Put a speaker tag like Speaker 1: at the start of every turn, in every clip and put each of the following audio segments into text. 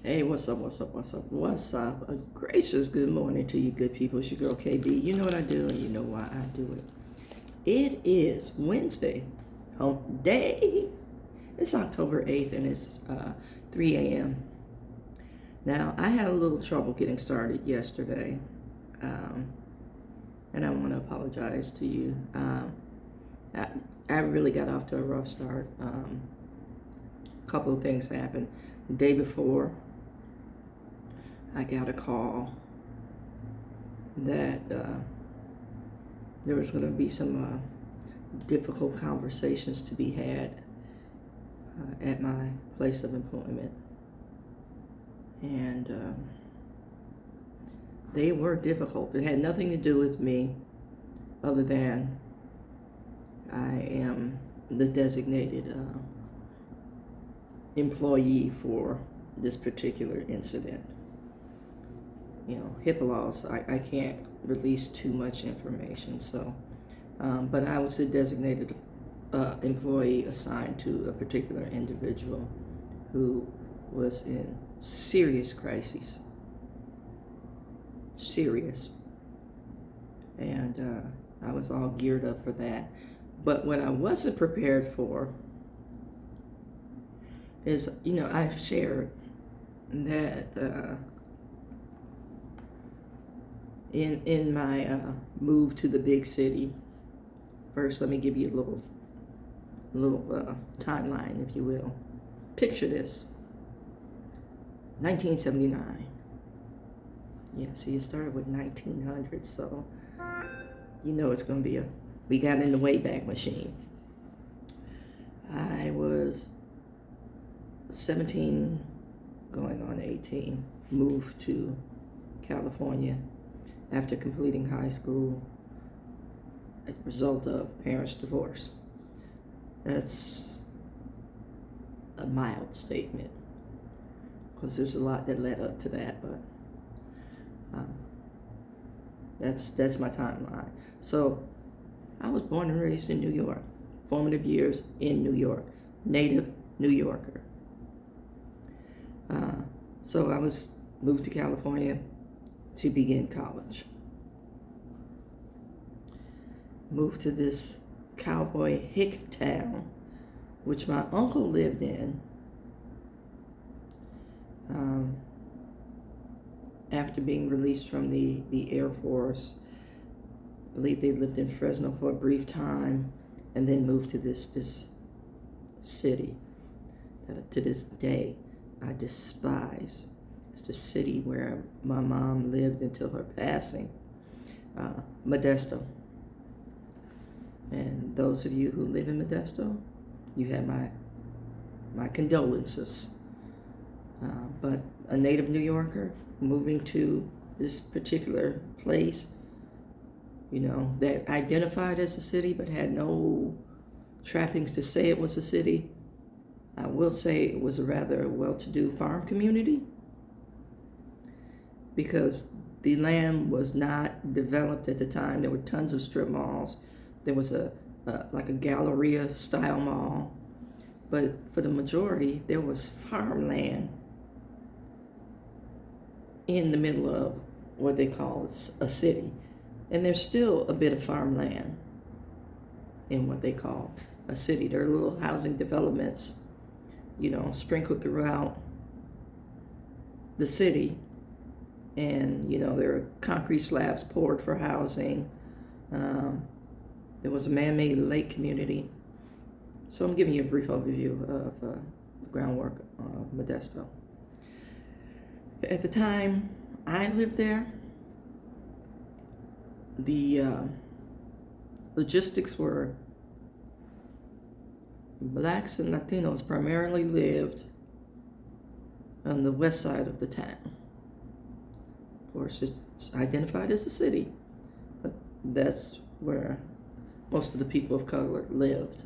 Speaker 1: Hey, what's up, what's up, what's up, what's up? A gracious good morning to you good people. It's your girl KB. You know what I do and you know why I do it. It is Wednesday, hump day. It's October 8th and it's 3 a.m. Now, I had a little trouble getting started yesterday, and I want to apologize to you. I really got off to a rough start. A couple of things happened. The day before, I got a call that there was going to be some difficult conversations to be had at my place of employment. And they were difficult. It had nothing to do with me other than I am the designated employee for this particular incident. You know, HIPAA laws, I can't release too much information, so, but I was a designated employee assigned to a particular individual who was in serious crises. Serious. And I was all geared up for that. But what I wasn't prepared for is, you know, I've shared that in my move to the big city. First, let me give you a little timeline, if you will. Picture this: 1979. Yeah, see, it started with 1900, so you know it's gonna be we got in the Wayback Machine. I was 17, going on 18, moved to California after completing high school, a result of parents' divorce. That's a mild statement, because there's a lot that led up to that, but that's my timeline. So I was born and raised in New York, formative years in New York, native New Yorker. So I was moved to California to begin college. Moved to this cowboy hick town, which my uncle lived in. After being released from the Air Force, I believe they lived in Fresno for a brief time, and then moved to this city that to this day I despise. It's the city where my mom lived until her passing, Modesto. And those of you who live in Modesto, you have my condolences. But a native New Yorker moving to this particular place, you know, that identified as a city but had no trappings to say it was a city. I will say it was a rather well-to-do farm community, because the land was not developed at the time. There were tons of strip malls. There was like a Galleria style mall, but for the majority there was farmland in the middle of what they call a city. And there's still a bit of farmland in what they call a city. There are little housing developments, you know, sprinkled throughout the city. And, you know, there are concrete slabs poured for housing. There was a man-made lake community. So I'm giving you a brief overview of the groundwork of Modesto. At the time I lived there, the logistics were blacks and Latinos primarily lived on the west side of the town. Of course, it's identified as a city, but that's where most of the people of color lived.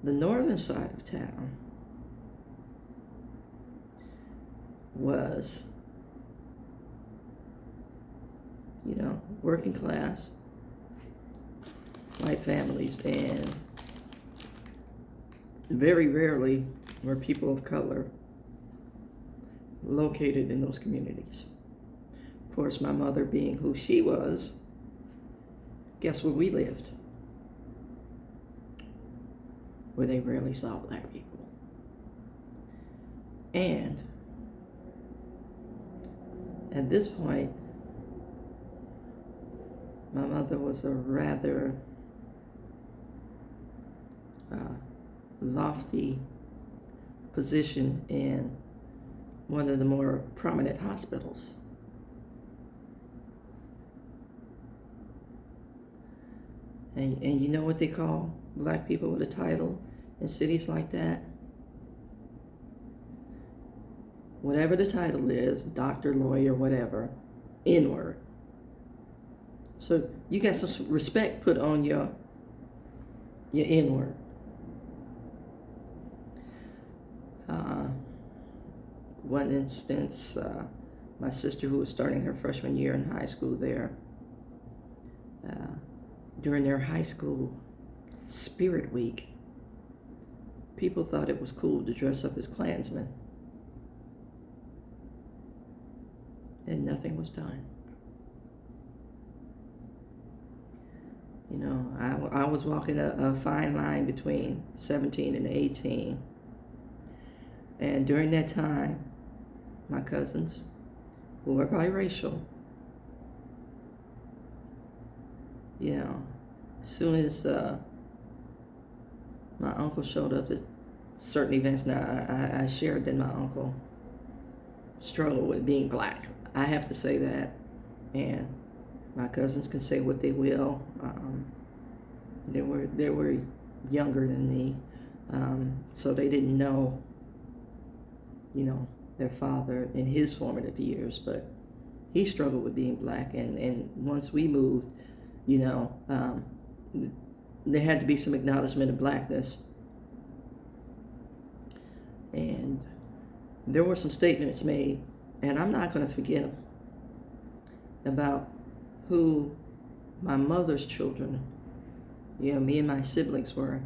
Speaker 1: The northern side of town was, you know, working class, white families, and very rarely were people of color located in those communities. Of course, my mother being who she was, guess where we lived? Where they rarely saw black people. And at this point, my mother was a rather lofty position in one of the more prominent hospitals. And you know what they call black people with a title in cities like that? Whatever the title is, doctor, lawyer, whatever, N-word. So you got some respect put on your N-word. One instance, my sister, who was starting her freshman year in high school there, during their high school spirit week, people thought it was cool to dress up as Klansmen. And nothing was done. You know, I was walking a fine line between 17 and 18. And during that time, my cousins, who were biracial, you know, as soon as my uncle showed up at certain events, now I shared that my uncle struggled with being black. I have to say that. And my cousins can say what they will. They were younger than me, so they didn't know, you know, their father in his formative years, but he struggled with being black. And once we moved, you know, there had to be some acknowledgement of blackness. And there were some statements made, and I'm not going to forget them, about who my mother's children, you know, me and my siblings were.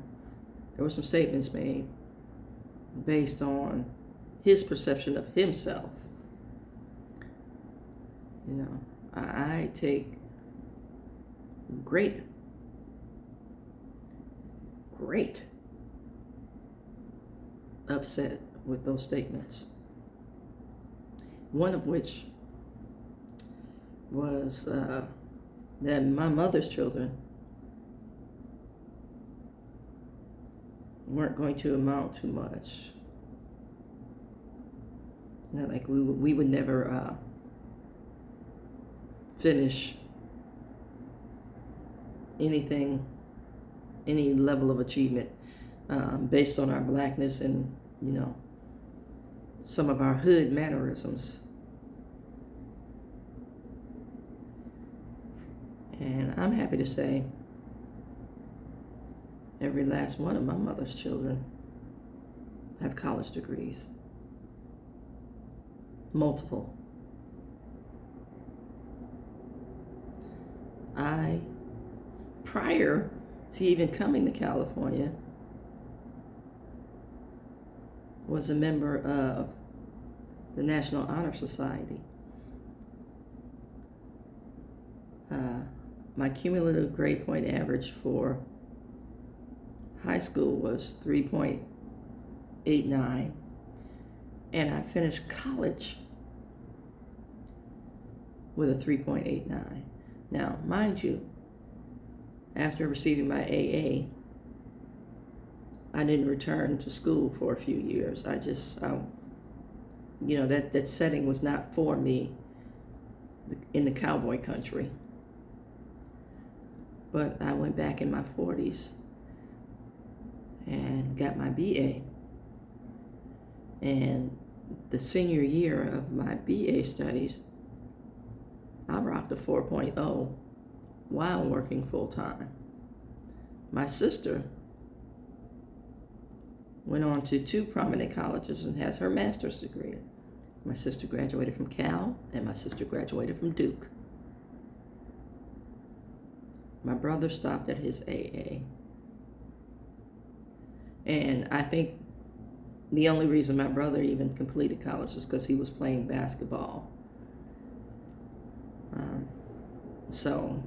Speaker 1: There were some statements made based on his perception of himself. You know, I take great upset with those statements. One of which was that my mother's children weren't going to amount to much. You know, like we would never finish anything, any level of achievement based on our blackness and, you know, some of our hood mannerisms. And I'm happy to say every last one of my mother's children have college degrees. Multiple. I, prior to even coming to California, was a member of the National Honor Society. My cumulative grade point average for high school was 3.89, and I finished college with a 3.89. Now, mind you, after receiving my AA, I didn't return to school for a few years. You know, that setting was not for me in the cowboy country. But I went back in my 40s and got my BA. And the senior year of my BA studies, I rocked a 4.0 while working full time. My sister went on to 2 prominent colleges and has her master's degree. My sister graduated from Cal, and my sister graduated from Duke. My brother stopped at his AA. And I think The only reason my brother even completed college is because he was playing basketball. So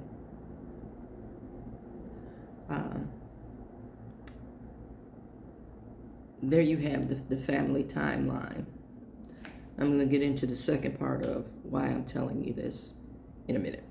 Speaker 1: there you have the family timeline. I'm going to get into the second part of why I'm telling you this in a minute.